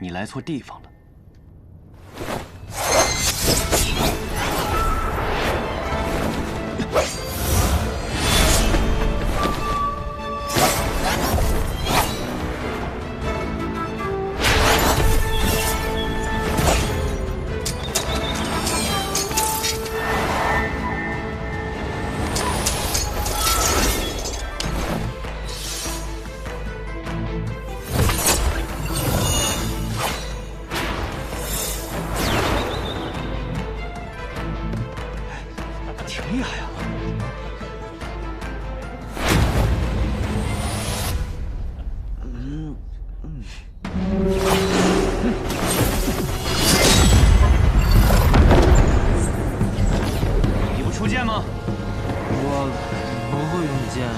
你来错地方了。挺厉害啊！你不出剑吗？我不会用剑啊。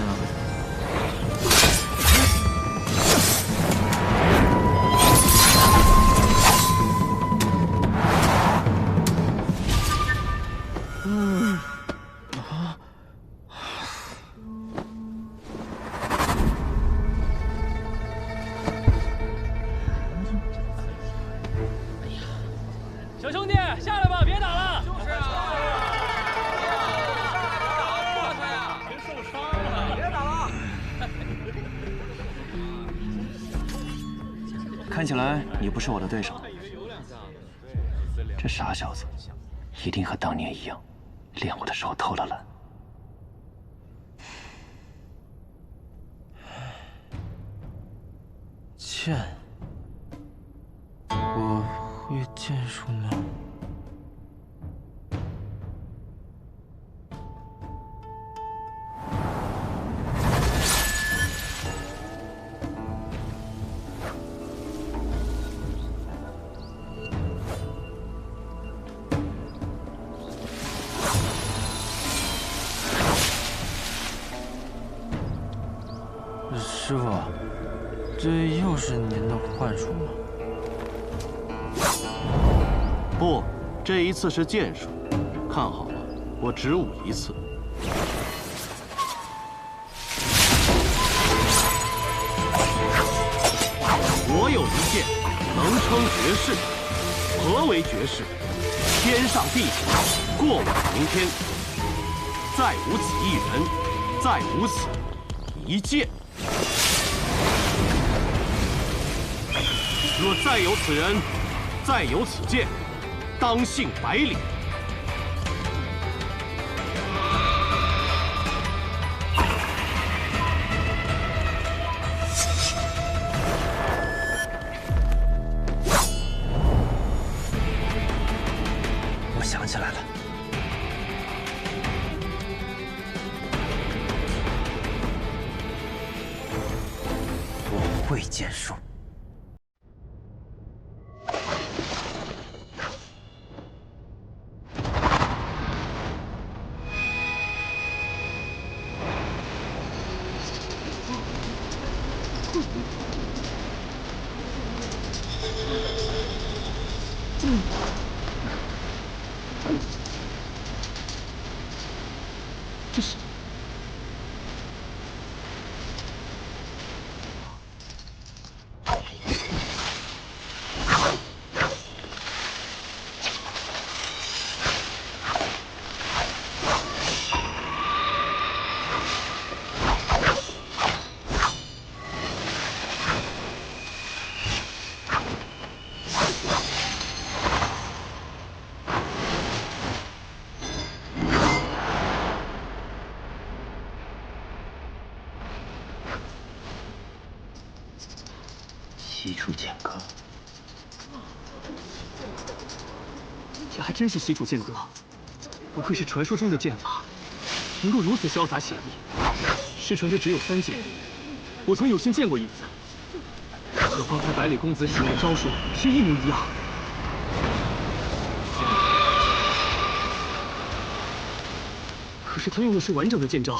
小兄弟，下来吧，别打了。就是啊，磨他呀，别受伤了，别打了。看起来你不是我的对手。这傻小子，一定和当年一样，练我的时候偷了懒。剑，我会剑术吗？ 师傅，这又是您的幻术吗？不，这一次是剑术。看好了，我只舞一次。我有一剑，能称绝世。何为绝世？天上地下，过往明天。再无此一人，再无此一剑。 若再有此人，再有此剑，当幸百里。我想起来了，我会剑术。 这是西楚剑阁，这还真是西楚剑阁，不愧是传说中的剑法，能够如此潇洒写意。师承这只有3剑，我曾有幸见过一次，和方才百里公子使用的招数是一模一样。可是他用的是完整的剑招。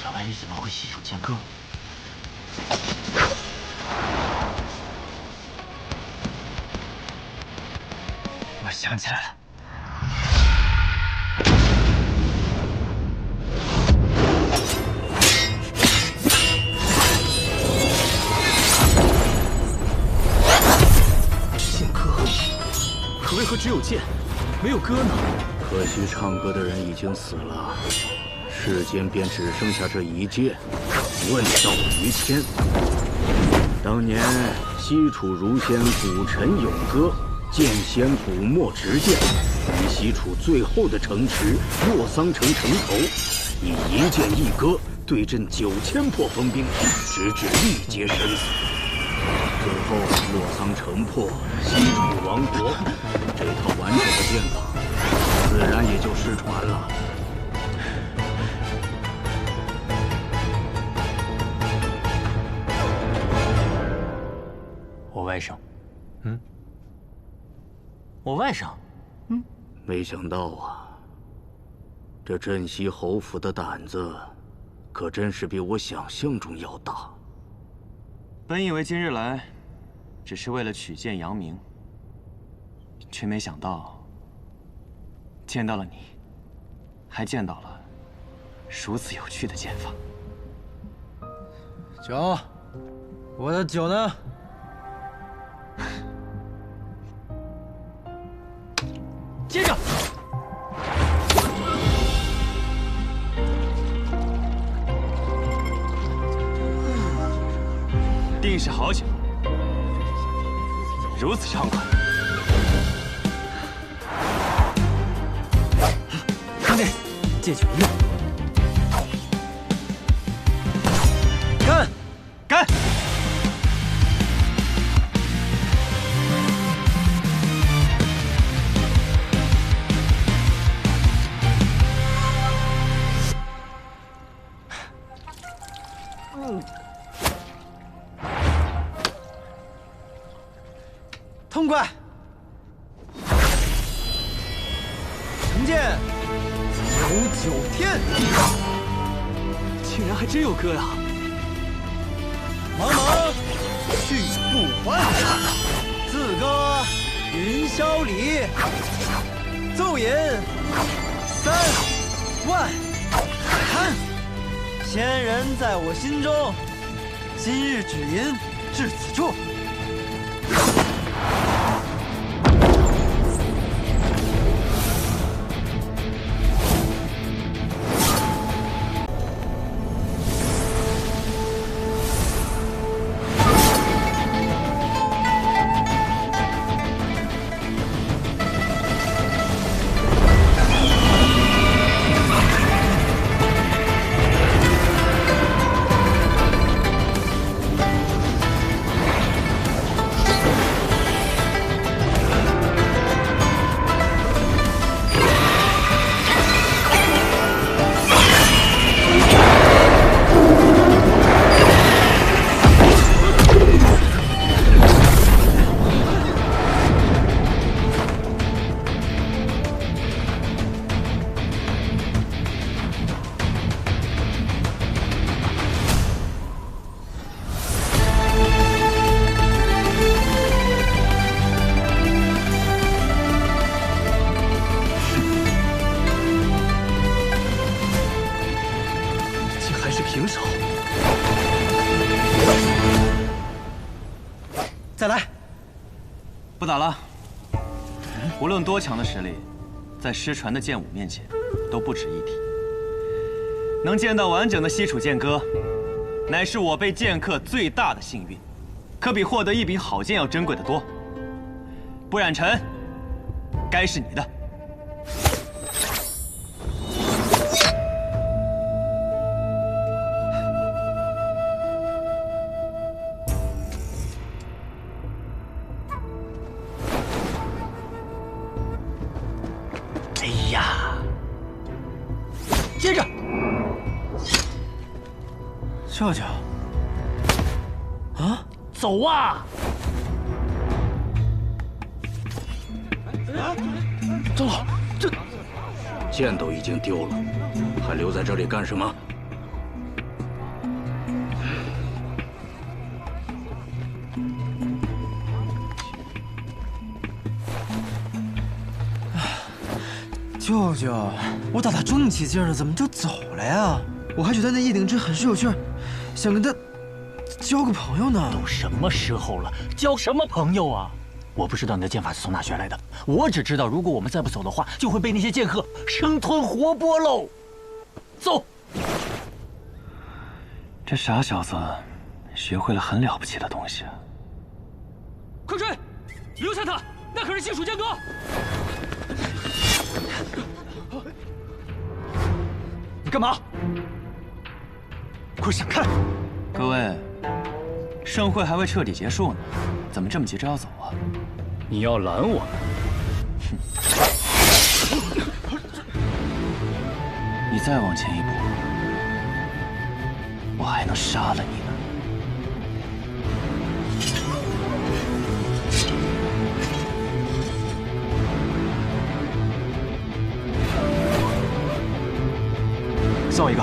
小白玉怎么会西楚剑阁？我想起来了。何只有剑，没有歌呢？可惜唱歌的人已经死了，世间便只剩下这一剑。问道于谦。当年西楚儒仙古陈咏歌，剑仙古墨执剑，于西楚最后的城池洛桑城城头，以一剑一歌对阵9000破锋兵，直至力竭生死。最后洛桑城破，西楚亡国，这套完整的剑法，自然也就失传了。我外甥，我外甥，没想到啊，这镇西侯府的胆子，可真是比我想象中要大。本以为今日来，只是为了取剑扬名，却没想到见到了你，还见到了如此有趣的剑法。酒，我的酒呢？接着，定是好酒，如此畅快。兄弟，借酒一乐。干！干！痛快！成剑99天，竟然还真有歌呀！茫茫去不还，自歌云霄里，奏吟3万堪。仙人在我心中，今日只吟至此处。平手。再来，不打了。无论多强的实力，在失传的剑舞面前，都不值一提。能见到完整的西楚剑歌，乃是我辈剑客最大的幸运，可比获得一柄好剑要珍贵得多。不染尘，该是你的。 接着，舅舅，啊，走啊！长老，这剑都已经丢了，还留在这里干什么？舅舅，我打他正起劲了，怎么就走了呀？我还觉得那叶鼎之很是有趣儿，想跟他交个朋友呢。都什么时候了，交什么朋友啊？我不知道你的剑法是从哪学来的，我只知道如果我们再不走的话，就会被那些剑客生吞活剥喽。走。这傻小子，学会了很了不起的东西啊！快追，留下他，那可是西楚剑歌。你干嘛？快闪开！各位，盛会还未彻底结束呢，怎么这么急着要走啊？你要拦我们？你再往前一步，我还能杀了你呢。送我一个。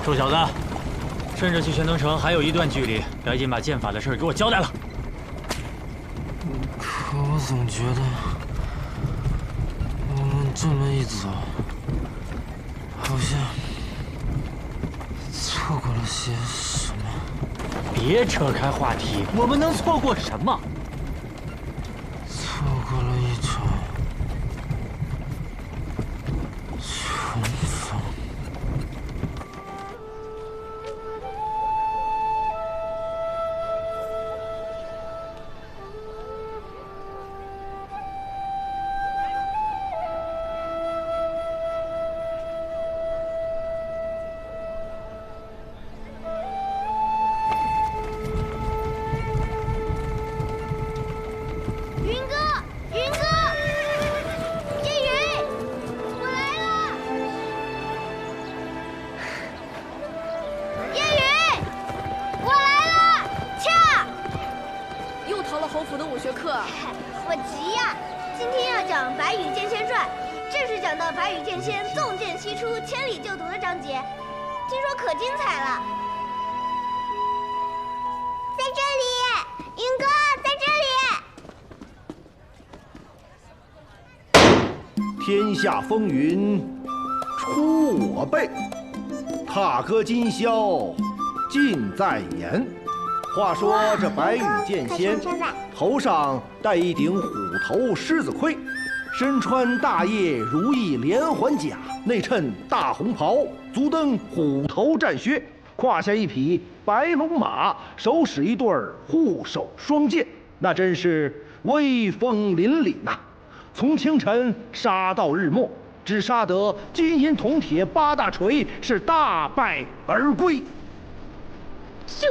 臭小子，趁着去玄登城还有一段距离，赶紧把剑法的事给我交代了。可我总觉得，我们这么一走，好像错过了些什么。别扯开话题，我们能错过什么？错过了一场重逢。我急呀！今天要讲《白羽剑仙传》，正是讲到白羽剑仙纵剑西出，千里救毒的章节，听说可精彩了。在这里，云哥在这里。天下风云出我辈，踏歌今宵尽在言。话说这白羽剑仙头上戴一顶虎头狮子盔，身穿大叶如意连环甲，内衬大红袍，足蹬虎头战靴，胯下一匹白龙马，手使一对护手双剑，那真是威风凛凛呐！从清晨杀到日没，只杀得金银铜铁八大锤，是大败而归。咻！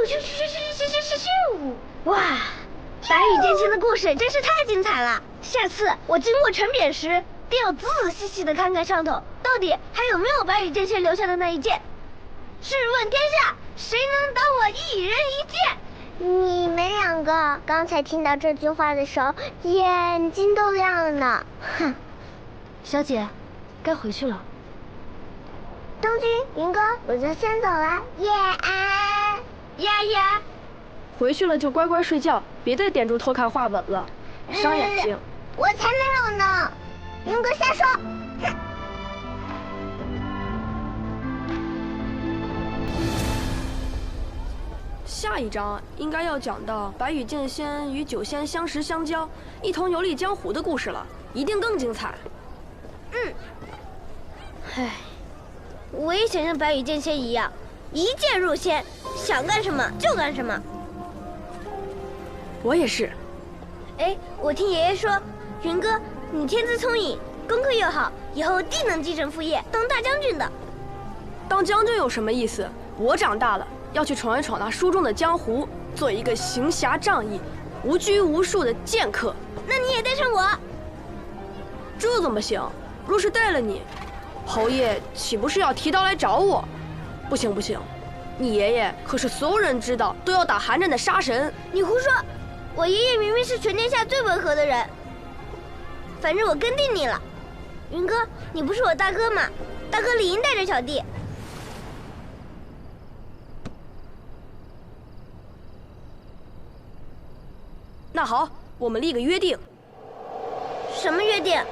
哇，白羽剑仙的故事真是太精彩了！下次我经过城贬时，定要仔仔细细的看看上头，到底还有没有白羽剑仙留下的那一剑。试问天下，谁能挡我一人一剑？你们两个刚才听到这句话的时候，眼睛都亮了呢。哼，小姐，该回去了。东君、云哥，我就先走了。夜安。呀，回去了就乖乖睡觉，别再点住偷看画本了，伤眼睛。我才没有呢，云哥瞎说。下一章应该要讲到白羽剑仙与酒仙相识相交，一同游历江湖的故事了，一定更精彩。唉，我也想像白羽剑仙一样，一剑入仙，想干什么就干什么。我也是。哎，我听爷爷说，云哥，你天资聪颖，功课又好，以后定能继承父业，当大将军的。当将军有什么意思？我长大了，要去闯一闯那书中的江湖，做一个行侠仗义、无拘无束的剑客。那你也带上我。这怎么行？若是带了你，侯爷岂不是要提刀来找我？不行，你爷爷可是所有人知道都要打寒战的杀神。你胡说！我爷爷明明是全天下最温和的人。反正我跟定你了。云哥，你不是我大哥吗？大哥理应带着小弟。那好，我们立个约定。什么约定？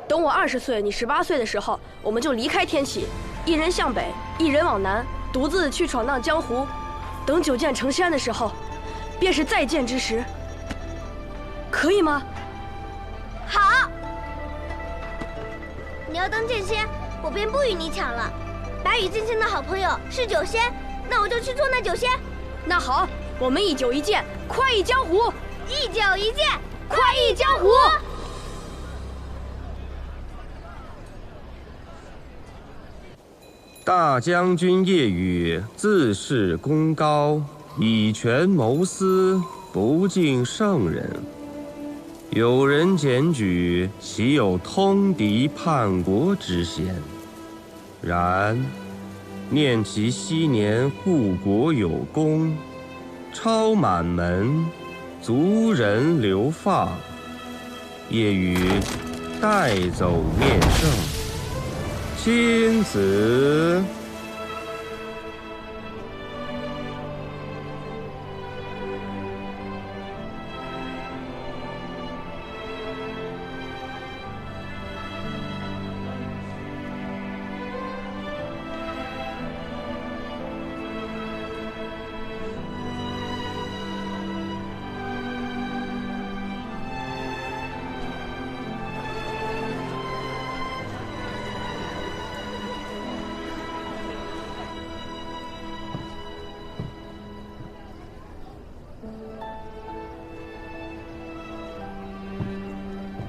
等我20岁，你18岁的时候，我们就离开天启，一人向北，一人往南，独自去闯荡江湖。等9剑成仙的时候，便是再见之时。可以吗？好。你要当剑仙，我便不与你抢了。白羽剑仙的好朋友是酒仙，那我就去做那酒仙。那好，我们一酒一剑，快意江湖。一酒一剑，快意江湖。大将军夜雨自恃功高，以权谋私，不敬圣人。有人检举，岂有通敌叛国之嫌？然念其昔年护国有功，超满门，族人流放，夜雨带走面圣，亲子。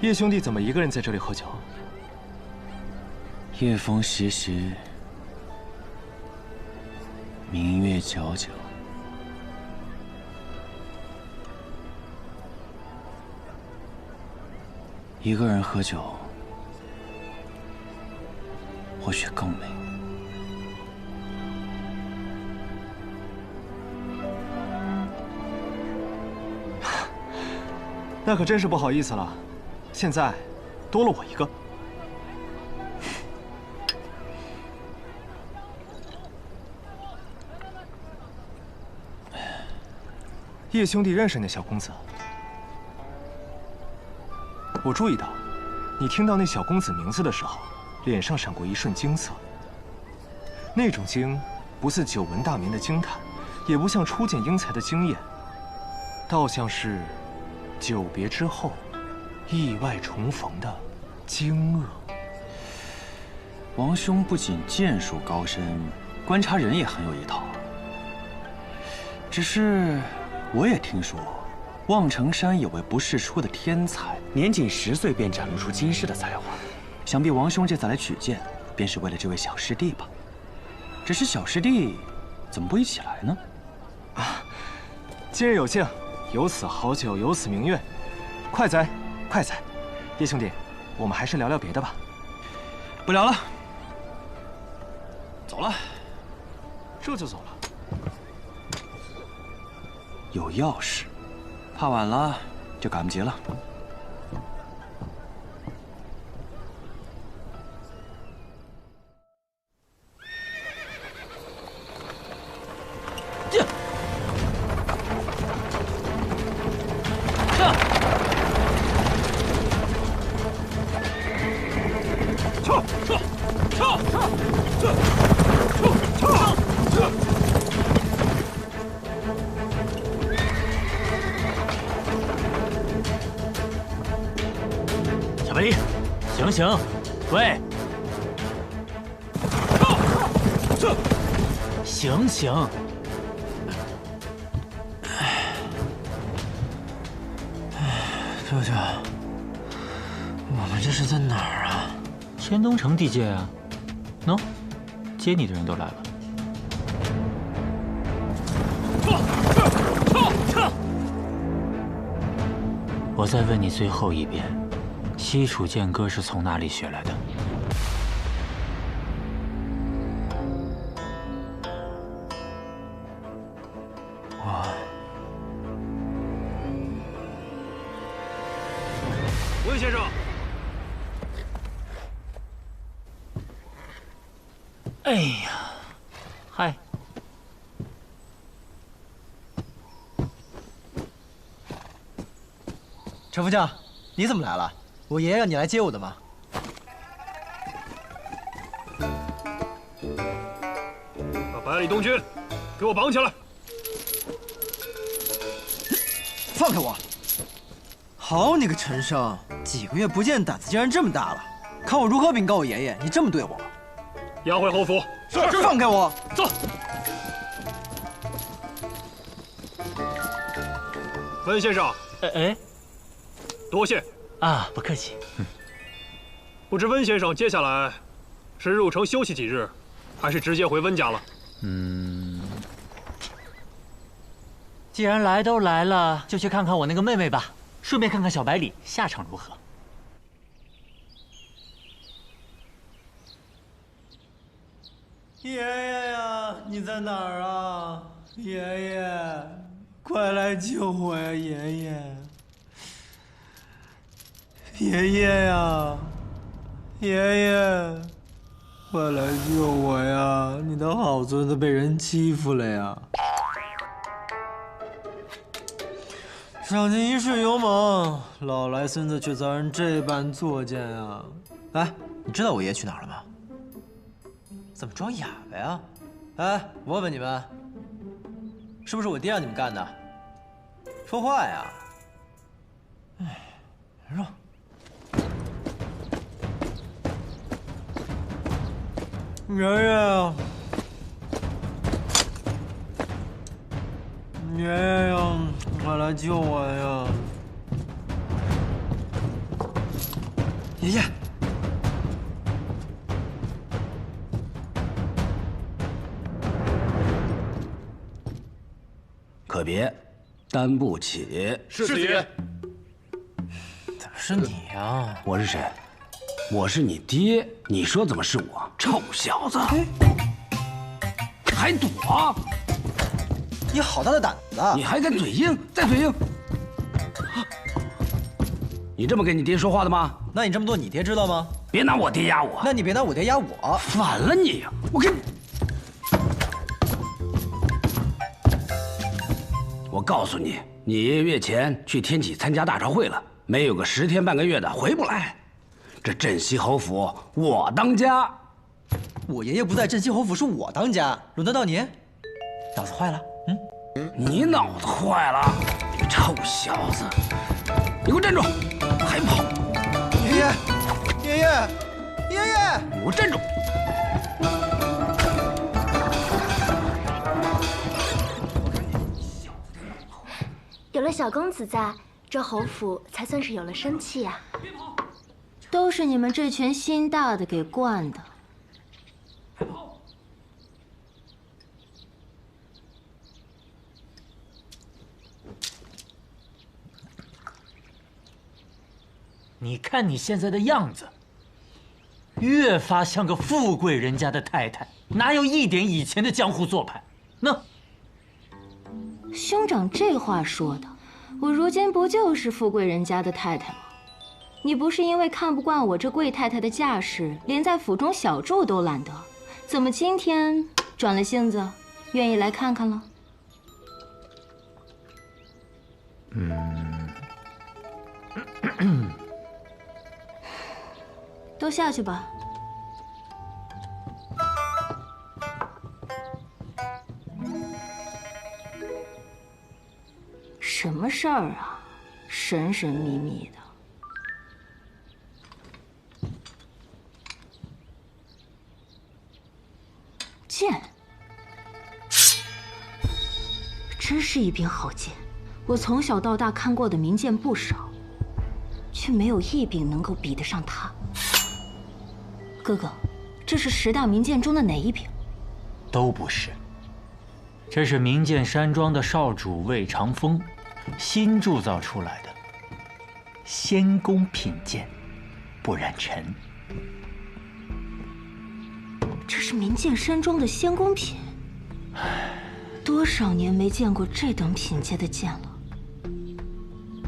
叶兄弟怎么一个人在这里喝酒？夜风习习，明月皎皎，一个人喝酒或许更美。那可真是不好意思了。现在多了我一个。叶兄弟认识那小公子？我注意到，你听到那小公子名字的时候，脸上闪过一瞬惊色。那种惊，不似久闻大名的惊叹，也不像初见英才的惊艳，倒像是久别之后意外重逢的惊愕。王兄不仅剑术高深，观察人也很有一套。只是我也听说，望城山有位不世出的天才，年仅10岁便展露出惊世的才华。想必王兄这次来取剑，便是为了这位小师弟吧？只是小师弟怎么不一起来呢？啊，今日有幸，有此好酒，有此明月，快哉！快哉！叶兄弟，我们还是聊聊别的吧。不聊了，走了。这就走了？有要事，怕晚了就赶不及了。小白梨，醒醒！喂，醒醒！舅舅，我们这是在哪儿啊？天东城地界啊。喏，接你的人都来了。我再问你最后一遍，西楚剑歌是从哪里学来的？吴先生。哎呀，嗨。 陈副将，你怎么来了？我爷爷让你来接我的吗？把百里东军给我绑起来！放开我！好你个陈生，几个月不见，胆子竟然这么大了！看我如何禀告我爷爷，你这么对我！押回侯府。是。放开我！走。温先生。哎。 多谢啊，不客气。不知温先生接下来是入城休息几日，还是直接回温家了？既然来都来了，就去看看我那个妹妹吧，顺便看看小百里下场如何。爷爷呀，你在哪儿啊？爷爷，快来救我呀，爷爷！ 爷爷呀，爷爷，快来救我呀！你的好孙子被人欺负了呀！赏尽一世勇猛，老来孙子却遭人这般作践啊！哎，你知道我爷爷去哪儿了吗？怎么装哑巴呀？哎，我问问你们，是不是我爹让你们干的？说话呀！哎，让。 爷爷，爷爷呀，快来救我呀！爷爷，可别，担不起。是子爷。怎么是你呀？我是谁？ 我是你爹，你说怎么是我？臭小子，还躲！你好大的胆子！你还敢嘴硬？再嘴硬！你这么跟你爹说话的吗？那你这么做，你爹知道吗？别拿我爹压我！那你别拿我爹压我！反了你呀！我跟……我告诉你，你爷爷月前去天启参加大朝会了，没有个10天半个月的回不来。 这镇西侯府我当家，我爷爷不在镇西侯府，是我当家，轮得到你？脑子坏了？你脑子坏了，你个臭小子！你给我站住！还跑！爷爷，爷爷，爷爷！你给我站住！有了小公子在，这侯府才算是有了生气呀。 都是你们这群心大的给惯的。你看你现在的样子，越发像个富贵人家的太太，哪有一点以前的江湖做派？那兄长这话说的，我如今不就是富贵人家的太太吗？ 你不是因为看不惯我这贵太太的架势，连在府中小住都懒得，怎么今天转了性子，愿意来看看了？都下去吧。什么事儿啊？神神秘秘的。 剑，真是一柄好剑。我从小到大看过的名剑不少，却没有一柄能够比得上它。哥哥，这是10大名剑中的哪一柄？都不是。这是名剑山庄的少主魏长风新铸造出来的仙宫品剑，不染尘。 这是名剑山庄的仙宫品，多少年没见过这等品阶的剑了。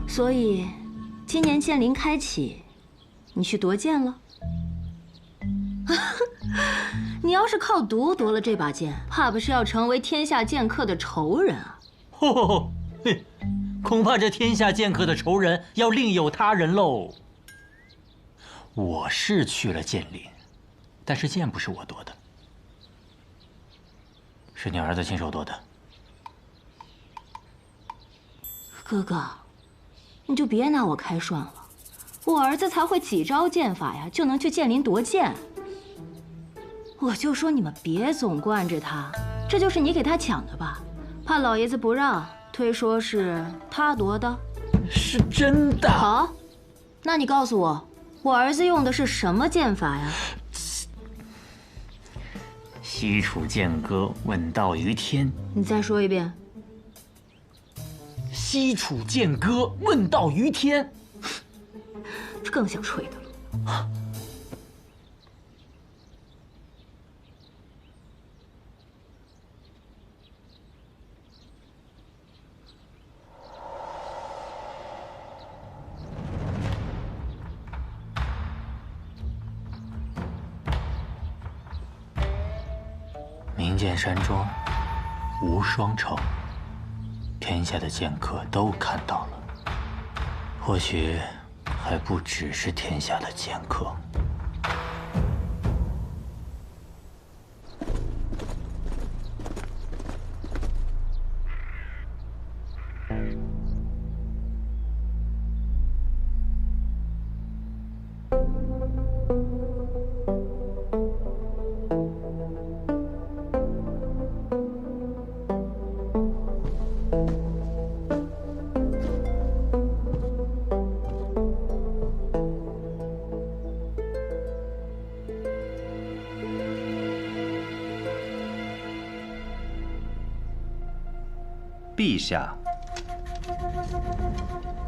所以，今年剑灵开启，你去夺剑了？你要是靠毒夺了这把剑，怕不是要成为天下剑客的仇人啊！吼，哼，恐怕这天下剑客的仇人要另有他人喽。我是去了剑林，但是剑不是我夺的，是你儿子亲手夺的。哥哥，你就别拿我开涮了，我儿子才会几招剑法呀，就能去剑林夺剑。我就说你们别总惯着他，这就是你给他抢的吧？怕老爷子不让，推说是他夺的。是真的。好，那你告诉我，我儿子用的是什么剑法呀？西楚剑歌问道于天。你再说一遍。西楚剑歌问道于天。这更像吹的了。名剑山庄，无双城，天下的剑客都看到了，或许还不只是天下的剑客。陛下。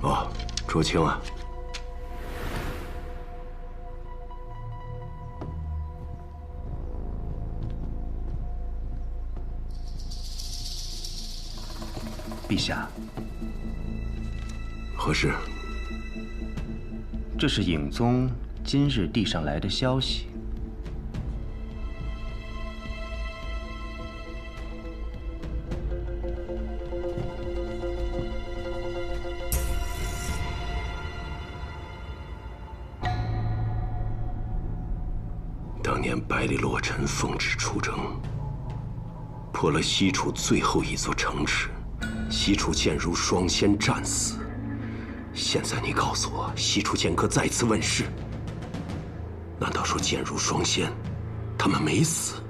哦，卓青啊，陛下，何事？这是影宗今日递上来的消息。当年百里洛尘奉旨出征，破了西楚最后一座城池，西楚剑如双仙战死。现在你告诉我，西楚剑客再次问世，难道说剑如双仙，他们没死？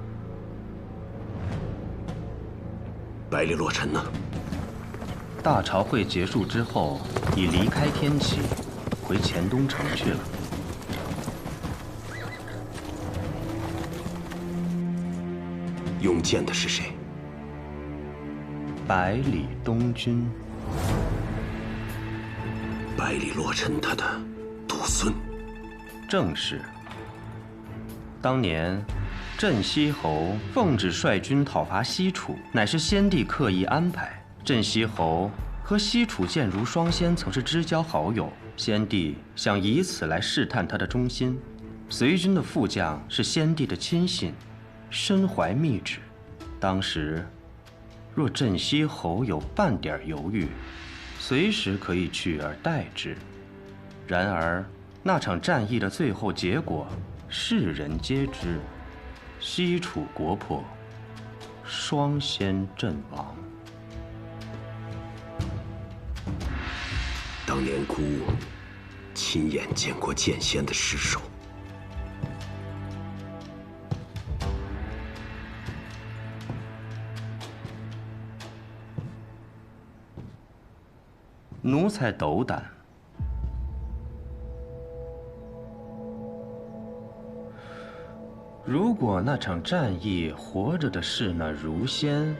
百里洛尘呢？大朝会结束之后，已离开天启，回黔东城去了。用剑的是谁？百里东君。百里洛尘他的独孙。正是。当年，镇西侯奉旨率军讨伐西楚，乃是先帝刻意安排。镇西侯和西楚剑如双仙曾是知交好友，先帝想以此来试探他的忠心。随军的副将是先帝的亲信，身怀密旨。当时，若镇西侯有半点犹豫，随时可以取而代之。然而，那场战役的最后结果，世人皆知：西楚国破，双仙阵亡。当年孤亲眼见过剑仙的尸首。奴才斗胆。如果那场战役活着的是那如仙，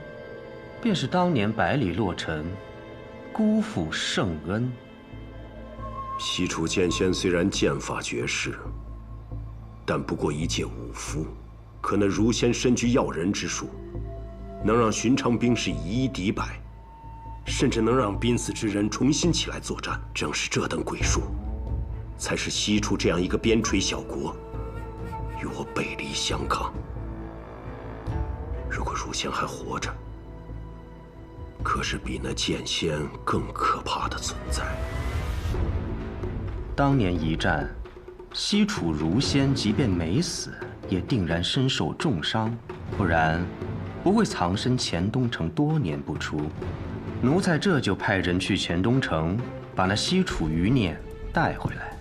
便是当年百里洛尘辜负圣恩。西楚剑仙虽然剑法绝世，但不过一介武夫，可那如仙身具耀人之术，能让寻常兵士以一敌百。甚至能让濒死之人重新起来作战。正是这等鬼术，才使西楚这样一个边陲小国与我背离相抗。如果如仙还活着，可是比那剑仙更可怕的存在。当年一战，西楚如仙即便没死，也定然身受重伤，不然不会藏身乾东城多年不出。奴才这就派人去乾东城，把那西楚余孽带回来。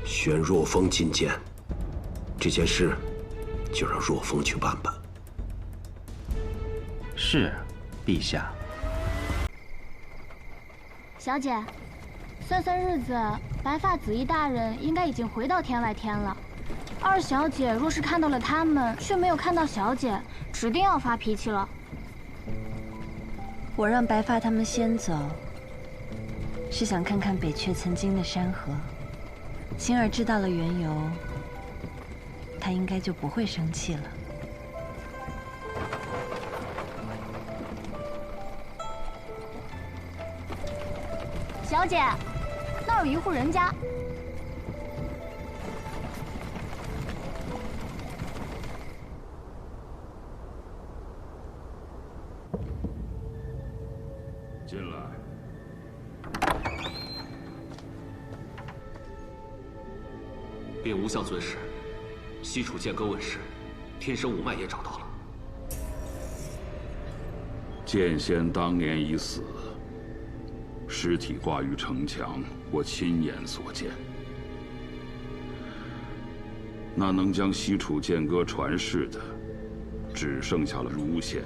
选若风觐见，这件事就让若风去办吧。是，陛下。小姐，算算日子，白发紫衣大人应该已经回到天外天了。二小姐若是看到了他们，却没有看到小姐，指定要发脾气了。我让白发他们先走，是想看看北阙曾经的山河。星儿知道了缘由，他应该就不会生气了。小姐，那儿有一户人家。进来。禀无相尊使，西楚剑歌问世，天生五脉也找到了。剑仙当年已死，尸体挂于城墙，我亲眼所见。那能将西楚剑歌传世的，只剩下了如仙。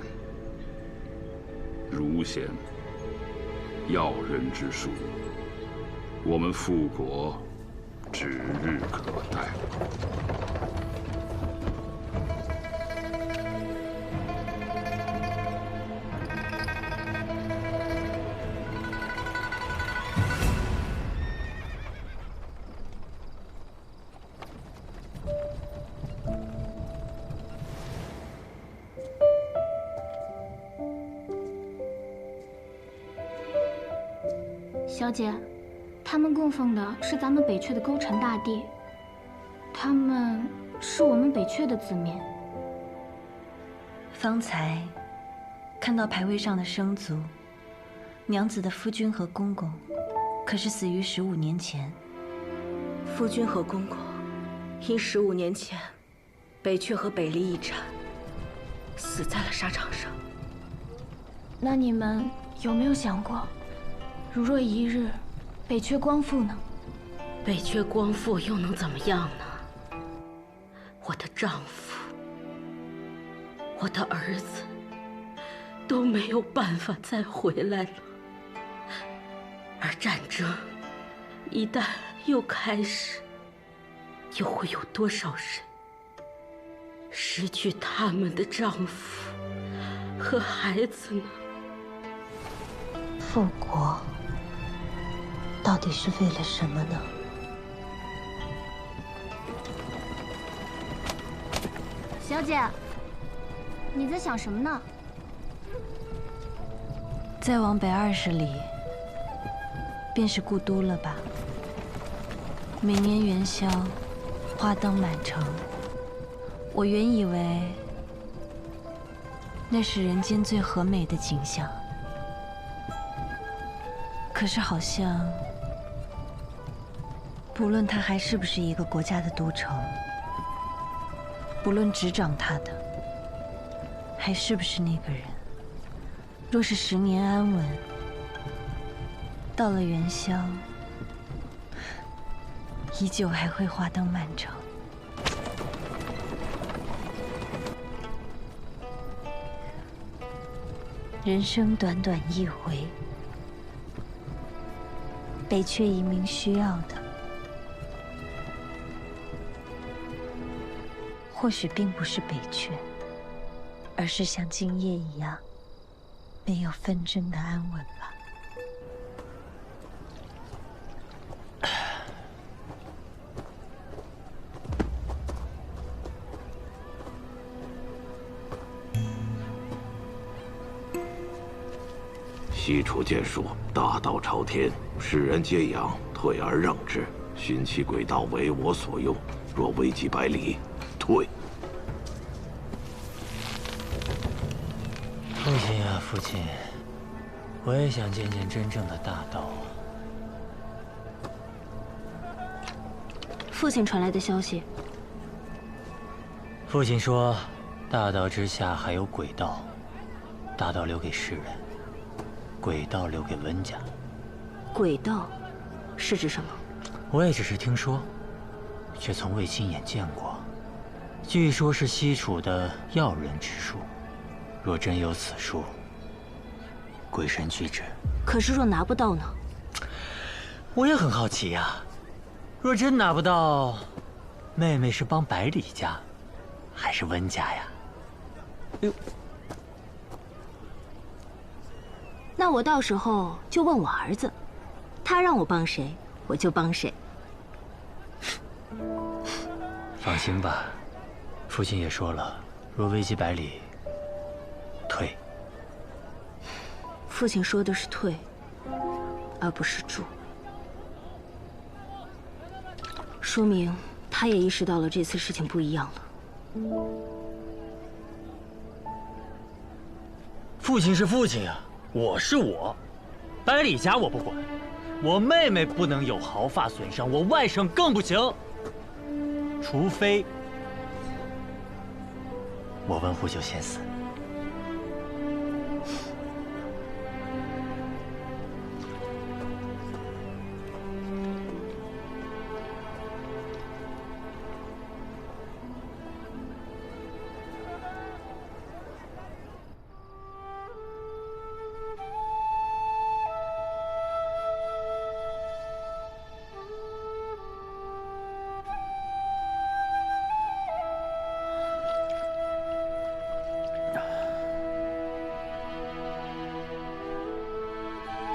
如仙，要人之术，我们复国指日可待。小姐，他们供奉的是咱们北阙的勾陈大帝，他们是我们北阙的子民。方才看到牌位上的生卒，娘子的夫君和公公，可是死于15年前。夫君和公公，因15年前北阙和北离一战，死在了沙场上。那你们有没有想过？如若一日北阙光复呢？北阙光复又能怎么样呢？我的丈夫，我的儿子都没有办法再回来了。而战争一旦又开始，又会有多少人失去他们的丈夫和孩子呢？复国到底是为了什么呢？小姐，你在想什么呢？再往北20里，便是故都了吧？每年元宵，花灯满城。我原以为那是人间最和美的景象，可是好像不论它还是不是一个国家的都城，不论执掌它的还是不是那个人，若是10年安稳，到了元宵，依旧还会花灯满城。人生短短一回，北阙一名需要的，或许并不是北阙，而是像今夜一样没有纷争的安稳吧。西楚剑术大道朝天，世人皆仰，退而让之，循其轨道，为我所用。若危及百里，退。父亲啊，父亲，我也想见见真正的大道。父亲传来的消息。父亲说，大道之下还有鬼道，大道留给世人，鬼道留给温家。鬼道是指什么？我也只是听说，却从未亲眼见过。据说是西楚的要人之术，若真有此术，鬼神俱至。可是若拿不到呢？我也很好奇呀。若真拿不到，妹妹是帮百里家，还是温家呀？哎呦，那我到时候就问我儿子，他让我帮谁，我就帮谁。放心吧，父亲也说了，若危及百里，退。父亲说的是退，而不是助。说明他也意识到了这次事情不一样了。父亲是父亲啊，我是我，百里家我不管，我妹妹不能有毫发损伤，我外甥更不行。除非我温户就先死。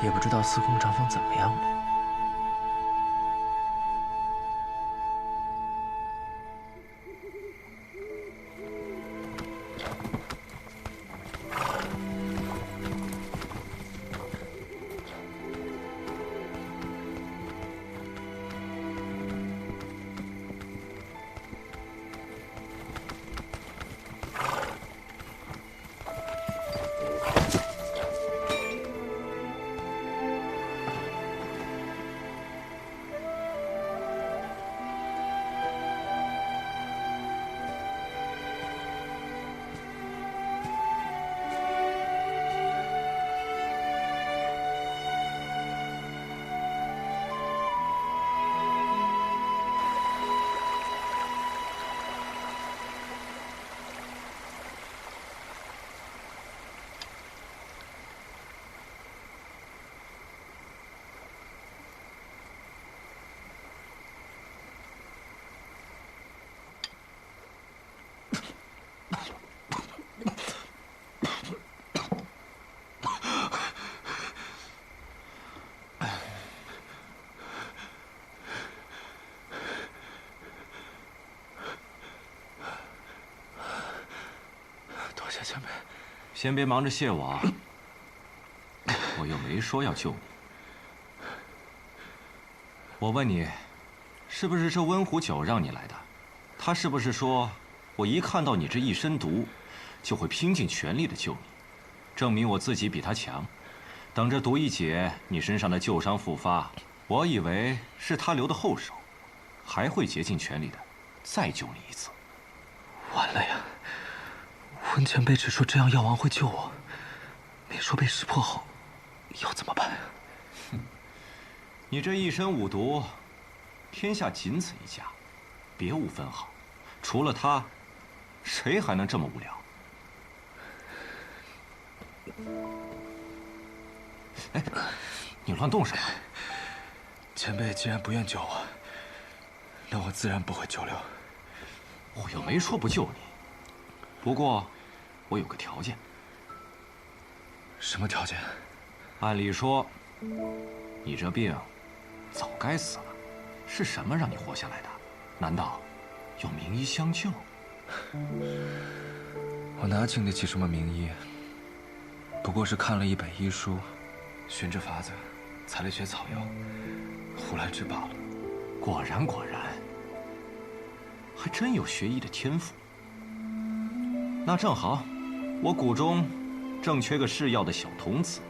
也不知道司空长风怎么样了。前辈，先别忙着谢我啊！我又没说要救你。我问你，是不是这温壶酒让你来的？他是不是说，我一看到你这一身毒，就会拼尽全力的救你，证明我自己比他强？等这毒一解，你身上的旧伤复发，我以为是他留的后手，还会竭尽全力的再救你一次。完了呀！温前辈只说这样药王会救我，没说被识破后要怎么办？哼，你这一身五毒，天下仅此一家，别无分号。除了他，谁还能这么无聊？哎，你乱动什么？前辈既然不愿救我，那我自然不会久留。我又没说不救你，不过我有个条件。什么条件？按理说，你这病早该死了，是什么让你活下来的？难道有名医相救？我哪请得起什么名医？不过是看了一本医书，循着法子采了些草药，胡来之罢了。果然，还真有学医的天赋。那正好，我谷中正缺个侍药的小童子，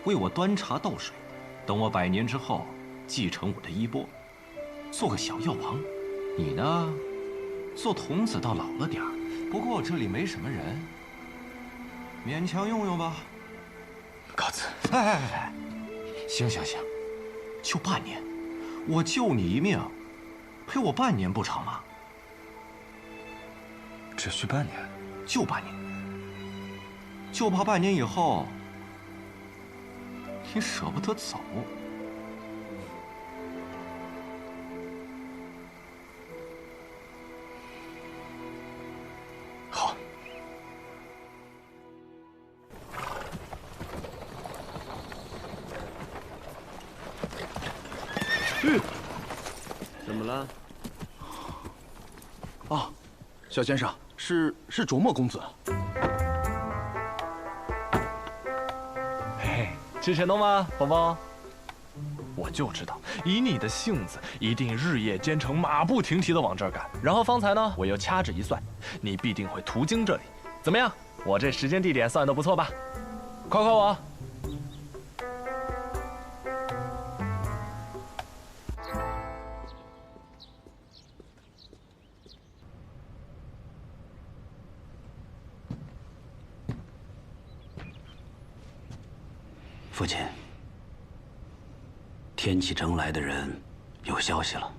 为我端茶倒水，等我100年之后继承我的衣钵，做个小药王。你呢，做童子倒老了点儿，不过这里没什么人，勉强用用吧。高子，哎，行，就半年，我救你一命，陪我半年不成吗？只需半年，就半年，就怕半年以后你舍不得走。好。怎么了？啊，小先生，是卓墨公子。嘿，吃神农吗，宝宝？我就知道，以你的性子，一定日夜兼程，马不停蹄的往这儿赶。然后方才呢，我又掐指一算，你必定会途经这里。怎么样？我这时间地点算得不错吧？夸夸我。父亲，天启城来的人有消息了。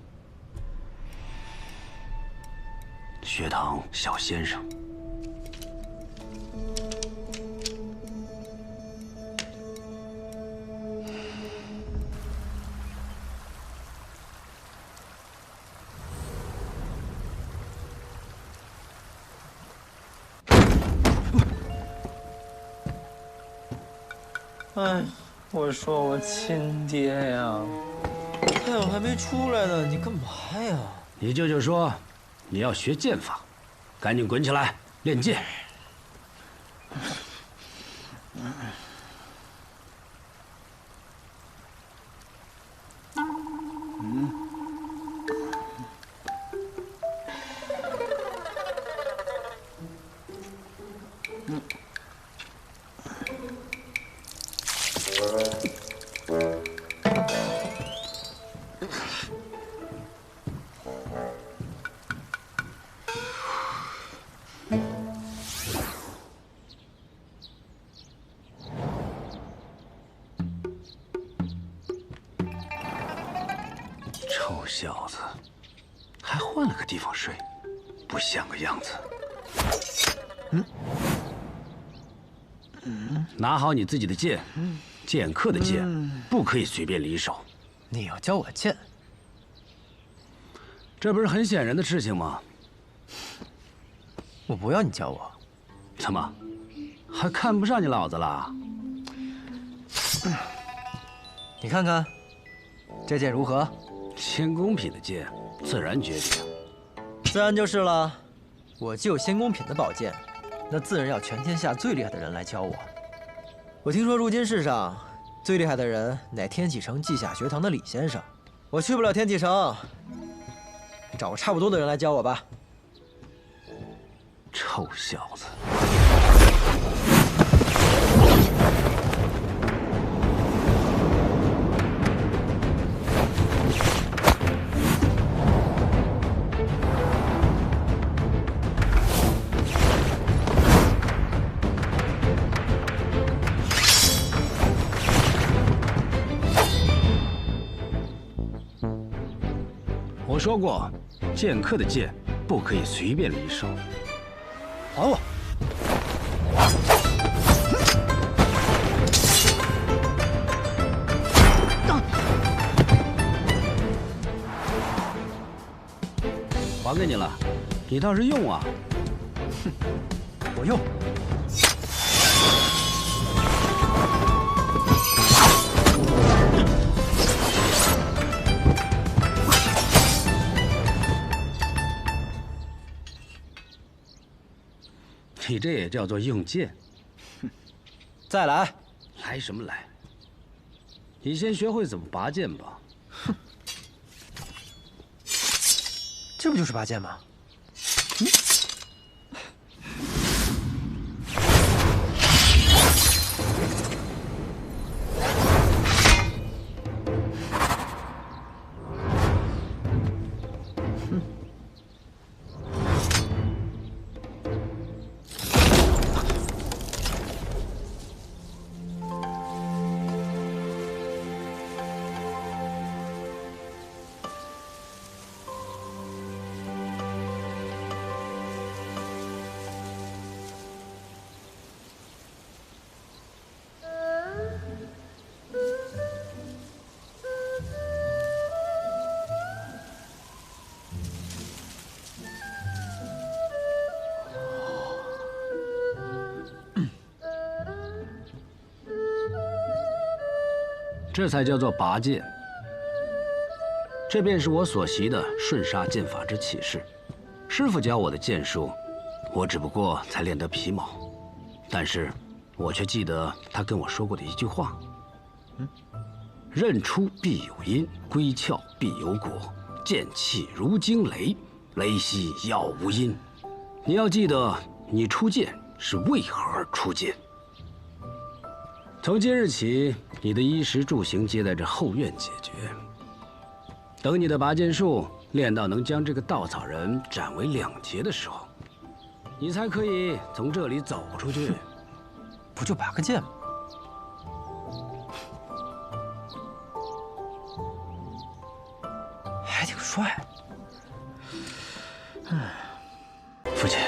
学堂小先生，哎，我说我亲爹呀，哎，我还没出来呢，你干嘛呀？你舅舅说你要学剑法，赶紧滚起来练剑。臭小子，还换了个地方睡，不像个样子。拿好你自己的剑，剑客的剑不可以随便离手。你要教我剑？这不是很显然的事情吗？我不要你教我。怎么，还看不上你老子了？你看看，这剑如何？仙宫品的剑，自然绝顶。自然就是了。我既有仙宫品的宝剑，那自然要全天下最厉害的人来教我。我听说如今世上最厉害的人乃天启城稷下学堂的李先生。我去不了天启城，找个差不多的人来教我吧。臭小子！我说过，剑客的剑不可以随便离手。还我！还给你了，你倒是用啊！哼，我用。你这也叫做用剑？哼，再来！来什么来？你先学会怎么拔剑吧。哼，这不就是拔剑吗？这才叫做拔剑。这便是我所习的瞬杀剑法之起势。师傅教我的剑术，我只不过才练得皮毛，但是我却记得他跟我说过的一句话：刃出必有因，归鞘必有果。剑气如惊雷，雷息杳无音。你要记得，你出剑是为何而出剑。从今日起，你的衣食住行皆在这后院解决。等你的拔剑术练到能将这个稻草人斩为2截的时候，你才可以从这里走出去。不就拔个剑吗？还挺帅。父亲。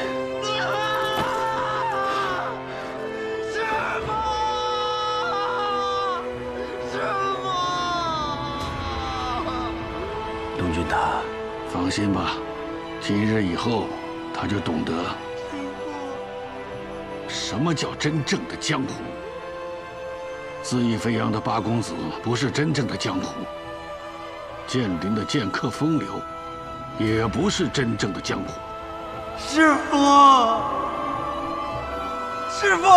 东君他，放心吧，今日以后他就懂得什么叫真正的江湖。恣意飞扬的八公子不是真正的江湖，剑林的剑客风流也不是真正的江湖。师父，师父，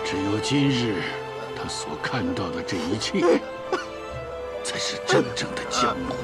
只有今日他所看到的这一切，才是真正的江湖。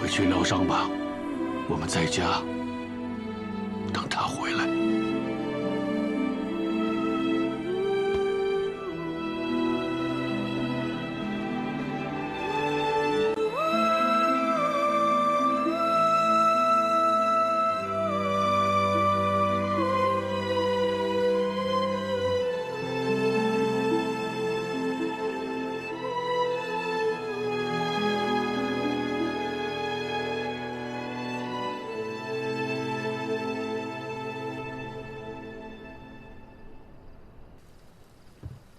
回去疗伤吧，我们在家等他回来。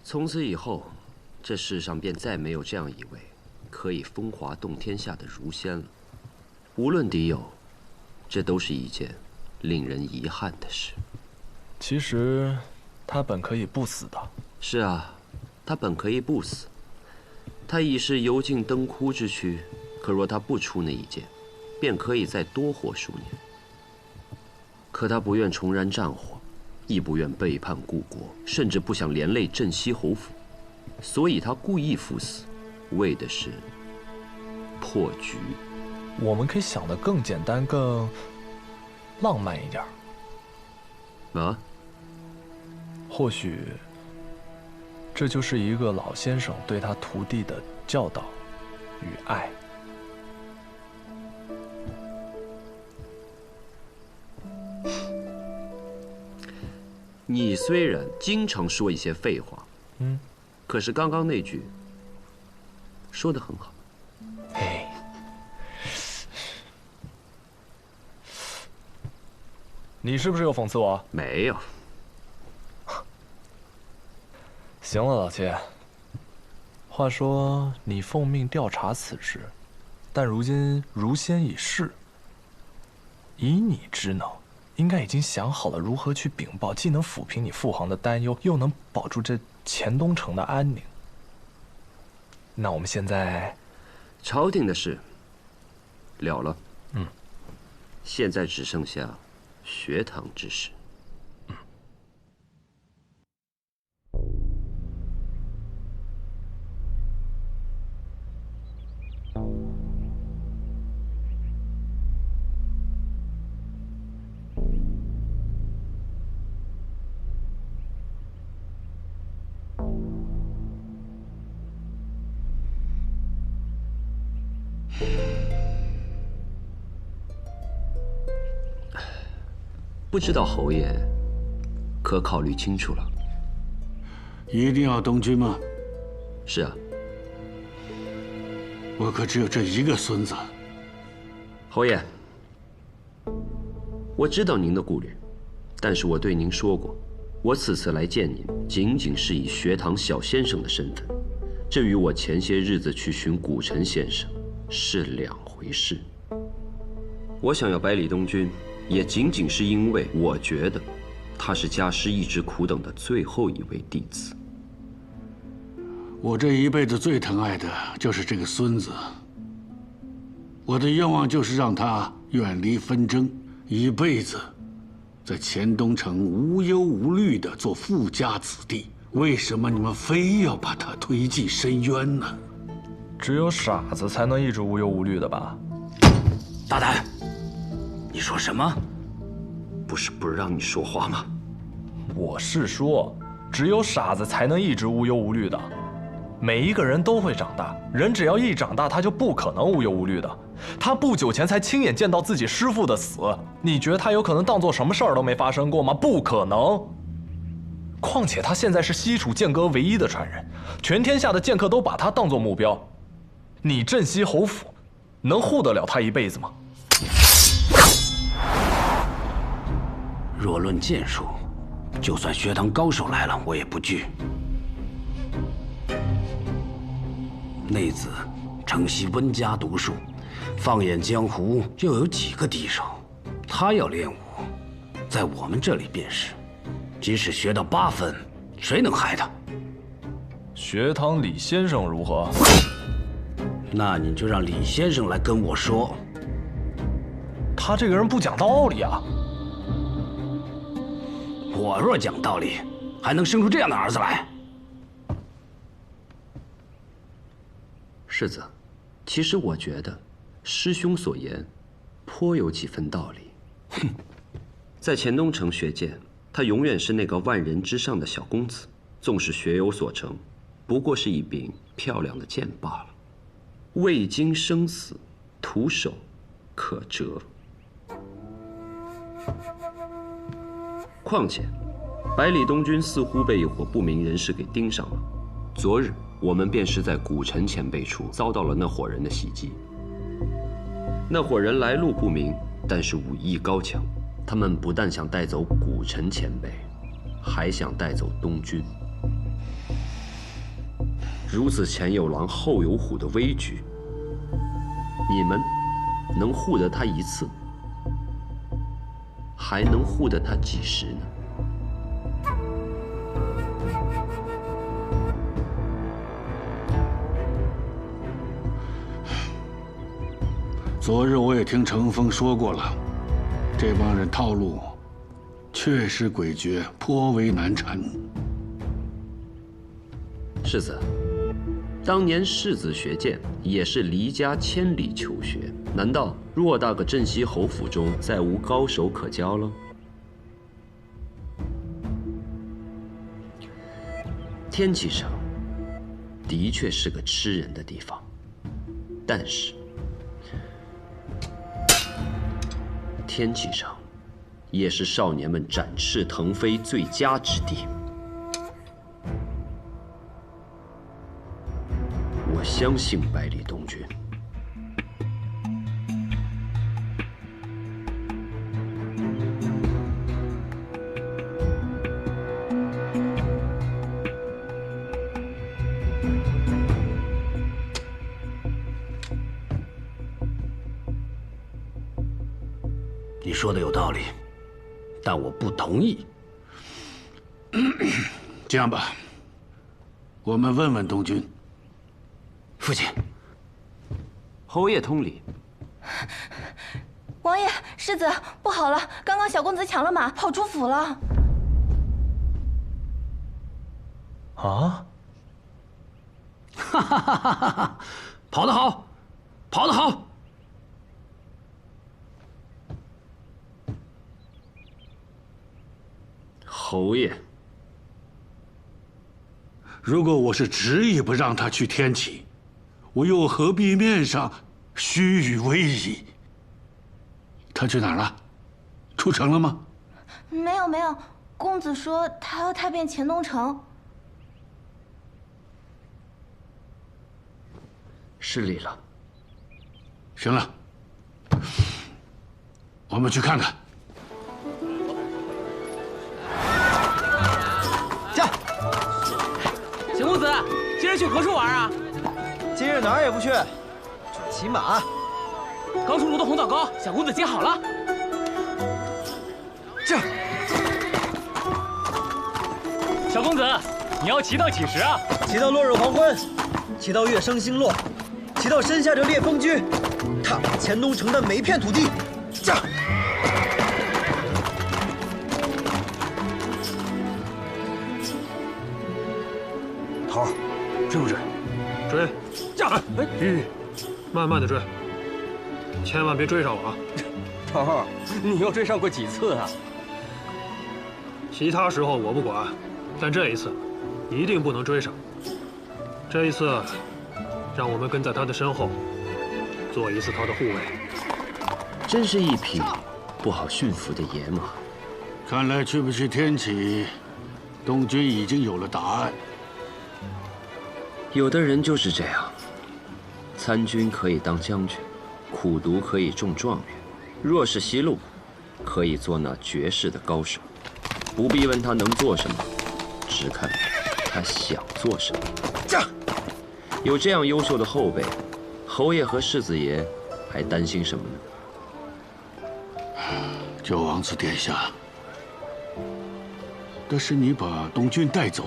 从此以后，这世上便再没有这样一位可以风华动天下的儒仙了。无论敌友，这都是一件令人遗憾的事。其实，他本可以不死的。是啊，他本可以不死。他已是油尽灯枯之躯，可若他不出那一剑，便可以再多活数年。可他不愿重燃战火。亦不愿背叛故国，甚至不想连累镇西侯府，所以他故意赴死，为的是破局。我们可以想得更简单、更浪漫一点。啊？或许这就是一个老先生对他徒弟的教导与爱。你虽然经常说一些废话，可是刚刚那句说得很好。哎，你是不是又讽刺我？没有。行了，老七。话说你奉命调查此事，但如今儒仙已逝，以你之能。应该已经想好了如何去禀报，既能抚平你父皇的担忧，又能保住这黔东城的安宁。那我们现在，朝廷的事了了，现在只剩下学堂之事。不知道侯爷可考虑清楚了？一定要东军吗？是啊。我可只有这一个孙子。侯爷，我知道您的顾虑，但是我对您说过，我此次来见您，仅仅是以学堂小先生的身份，这与我前些日子去寻古城先生是两回事。我想要百里东军，也仅仅是因为我觉得他是家师一直苦等的最后一位弟子。我这一辈子最疼爱的就是这个孙子。我的愿望就是让他远离纷争，一辈子在钱东城无忧无虑地做富家子弟。为什么你们非要把他推进深渊呢？只有傻子才能一直无忧无虑的吧？大胆！你说什么？不是不让你说话吗？我是说，只有傻子才能一直无忧无虑的。每一个人都会长大，人只要一长大，他就不可能无忧无虑的。他不久前才亲眼见到自己师父的死，你觉得他有可能当做什么事儿都没发生过吗？不可能。况且他现在是西楚剑阁唯一的传人，全天下的剑客都把他当作目标。你镇西侯府，能护得了他一辈子吗？若论剑术，就算学堂高手来了，我也不惧。内子承袭温家毒术，放眼江湖又有几个敌手？他要练武，在我们这里便是，即使学到8分，谁能害他？学堂李先生如何？那你就让李先生来跟我说。他这个人不讲道理啊！我若讲道理，还能生出这样的儿子来？世子，其实我觉得师兄所言颇有几分道理。哼，在钱东城学剑，他永远是那个万人之上的小公子，纵使学有所成，不过是一柄漂亮的剑罢了。未经生死，徒手可折。况且，百里东军似乎被一伙不明人士给盯上了。昨日我们便是在古城前辈处遭到了那伙人的袭击。那伙人来路不明，但是武艺高强。他们不但想带走古城前辈，还想带走东军。如此前有狼后有虎的危局，你们能护得他一次，还能护得他几时呢？昨日我也听程峰说过了，这帮人套路确实诡谲，颇为难缠。世子，当年世子学剑也是离家千里求学，难道偌大个镇西侯府中再无高手可教了？天启城的确是个吃人的地方，但是天启城也是少年们展翅腾飞最佳之地。我相信百里东军。你说的有道理，但我不同意。这样吧，我们问问东军。父亲，侯爷通礼。王爷，世子，不好了！刚刚小公子抢了马，跑出府了。啊！哈哈哈哈哈！跑得好，跑得好！侯爷，如果我是执意不让他去天启，我又何必面上虚与委蛇？他去哪儿了？出城了吗？没有没有，公子说他要踏遍黔东城。失礼了。行了，我们去看看。驾！小公子，今日去何处玩啊？今日哪儿也不去，就骑马。刚出炉的红枣糕，小公子接好了。这。小公子，你要骑到几时啊？骑到落日黄昏，骑到月升星落，骑到身下这烈风居，踏遍黔东城的每一片土地。驾！头儿，追不追？追！驾！吁，慢慢的追，千万别追上我啊！头儿，你又追上过几次啊？其他时候我不管，但这一次，一定不能追上。这一次，让我们跟在他的身后，做一次他的护卫。真是一匹不好驯服的野马。看来去不去天启，东军已经有了答案。有的人就是这样，参军可以当将军，苦读可以中状元，若是西路，可以做那绝世的高手。不必问他能做什么，只看他想做什么。有这样优秀的后辈，侯爷和世子爷还担心什么呢？九王子殿下，但是你把东军带走，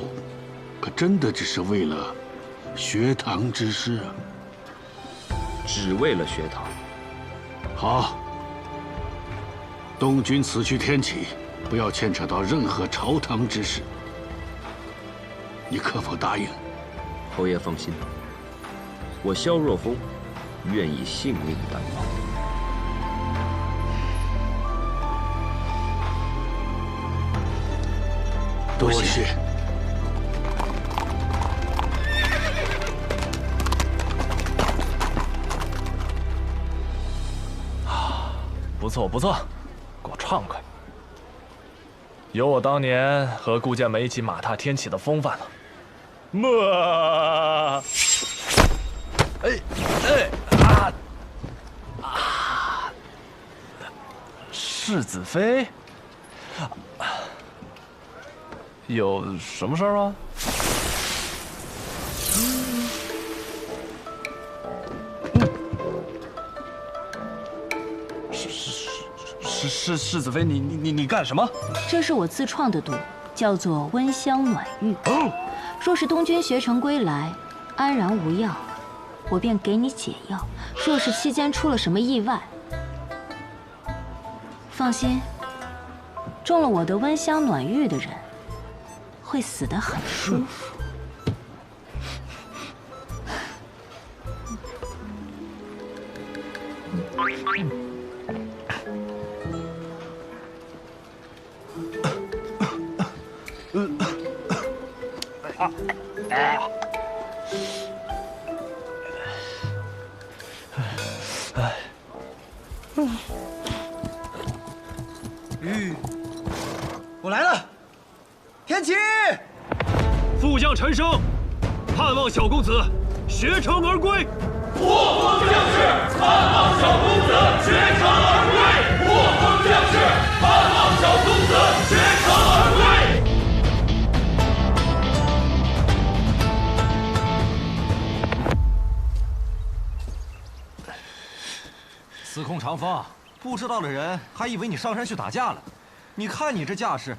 可真的只是为了学堂之事啊？只为了学堂。好，东军此去天启，不要牵扯到任何朝堂之事。你可否答应？侯爷放心，我萧若风愿以性命担保。多谢。不错不错，给我畅快。有我当年和顾剑梅一起马踏天启的风范了。么，世子妃，有什么事儿吗？世子妃，你干什么？这是我自创的毒，叫做温香暖玉。若是东军学成归来，安然无恙，我便给你解药；若是期间出了什么意外，放心，中了我的温香暖玉的人，会死得很舒服。我来了，天启！副将陈升，盼望小公子学成而归。我方将士盼望小公子学成而归。我方将士盼望小公子学成而归。司空长风，不知道的人还以为你上山去打架了。你看你这架势，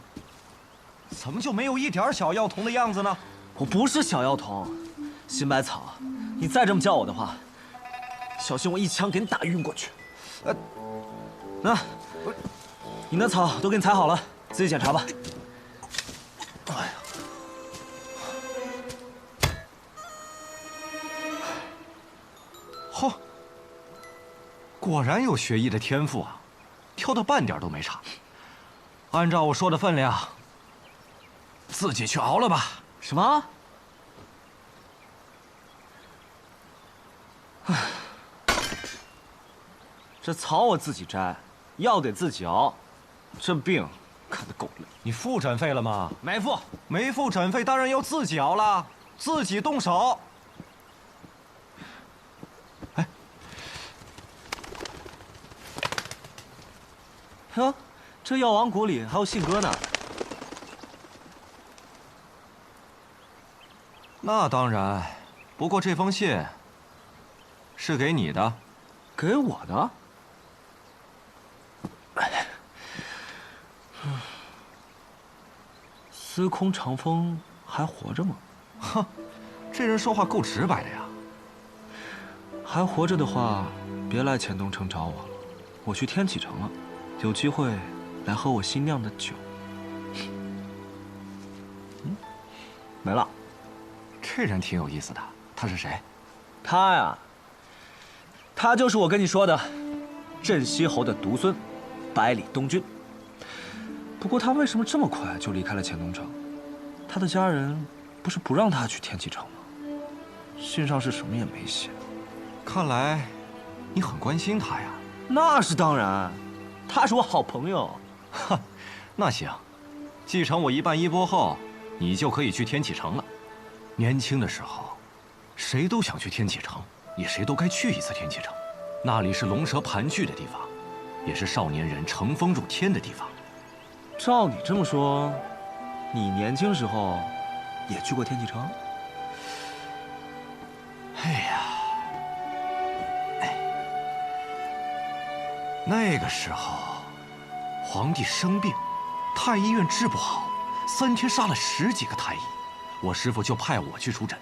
怎么就没有一点小药童的样子呢？我不是小药童，新百草，你再这么叫我的话，小心我一枪给你打晕过去。那，你那草都给你采好了，自己检查吧。哎呀，嚯，果然有学艺的天赋啊，挑的半点都没差。按照我说的分量，自己去熬了吧。什么？这草我自己摘，药得自己熬，这病看得够累。你付诊费了吗？没付，没付诊费当然要自己熬了，自己动手。哎，哟，这药王谷里还有信鸽呢。那当然，不过这封信是给你的，给我的。司空长风还活着吗？哼，这人说话够直白的呀。还活着的话，别来钱东城找我了，我去天启城了，有机会来喝我新酿的酒。没了。这人挺有意思的，他是谁？他呀，他就是我跟你说的镇西侯的独孙，百里东军。不过他为什么这么快就离开了钱东城？他的家人不是不让他去天启城吗？信上是什么也没写。看来你很关心他呀。那是当然，他是我好朋友。哈，那行，继承我一半衣钵后，你就可以去天启城了。年轻的时候，谁都想去天启城，也谁都该去一次天启城。那里是龙蛇盘踞的地方，也是少年人乘风入天的地方。照你这么说，你年轻时候也去过天启城？哎呀，那个时候，皇帝生病，太医院治不好，3天杀了10几个太医。我师父就派我去出诊，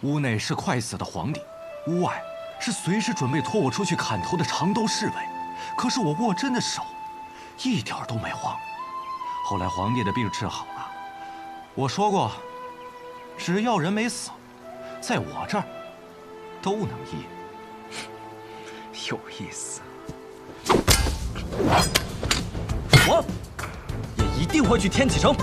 屋内是快死的皇帝，屋外是随时准备拖我出去砍头的长刀侍卫。可是我握针的手一点都没慌。后来皇帝的病治好了，我说过，只要人没死，在我这儿都能医。有意思。我也一定会去天启城。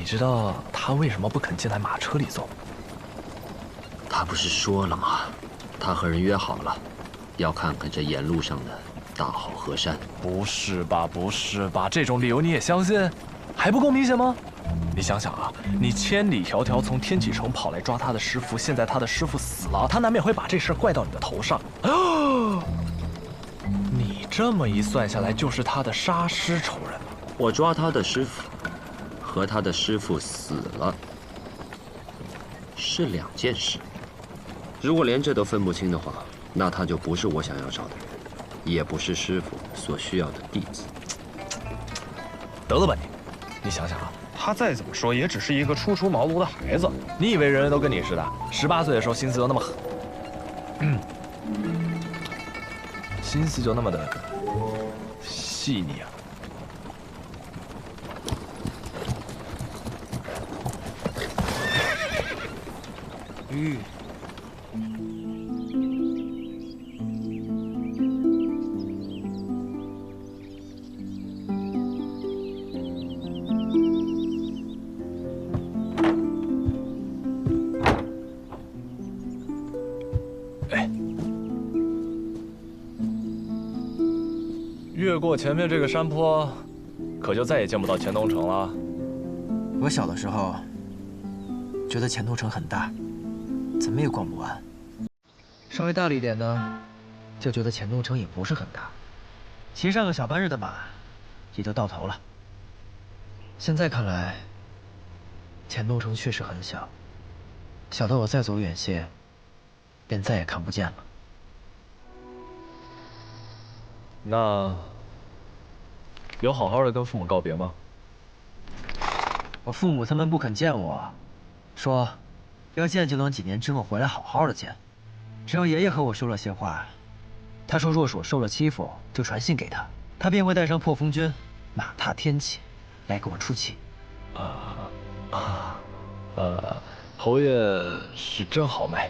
你知道他为什么不肯进来马车里坐吗？他不是说了吗？他和人约好了，要看看这沿路上的大好河山。不是吧，不是吧？这种理由你也相信？还不够明显吗？你想想啊，你千里迢迢从天启城跑来抓他的师傅，现在他的师傅死了，他难免会把这事怪到你的头上。你这么一算下来，就是他的杀师仇人。我抓他的师傅，和他的师傅死了，是2件事。如果连这都分不清的话，那他就不是我想要找的人，也不是师傅所需要的弟子。得了吧你！你想想啊，他再怎么说也只是一个初出茅庐的孩子。你以为人人都跟你似的，18岁的时候心思就那么狠？心思就那么的细腻啊！越过前面这个山坡，可就再也见不到钱东城了。我小的时候觉得钱东城很大，怎么也逛不完。稍微大了一点呢，就觉得钱东城也不是很大，骑上个小半日的马也就到头了。现在看来，钱东城确实很小，小到我再走远些，便再也看不见了。那有好好的跟父母告别吗？我父母他们不肯见我，说要见就能几年之后回来好好的见。只要爷爷和我说了些话，他说若是我受了欺负，就传信给他，他便会带上破风军，马踏天启，来给我出气。侯爷是真豪迈。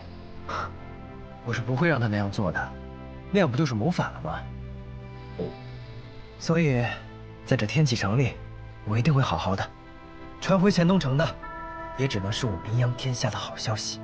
我是不会让他那样做的，那样不就是谋反了吗？所以，在这天启城里，我一定会好好的。传回乾东城的，也只能是我名扬天下的好消息。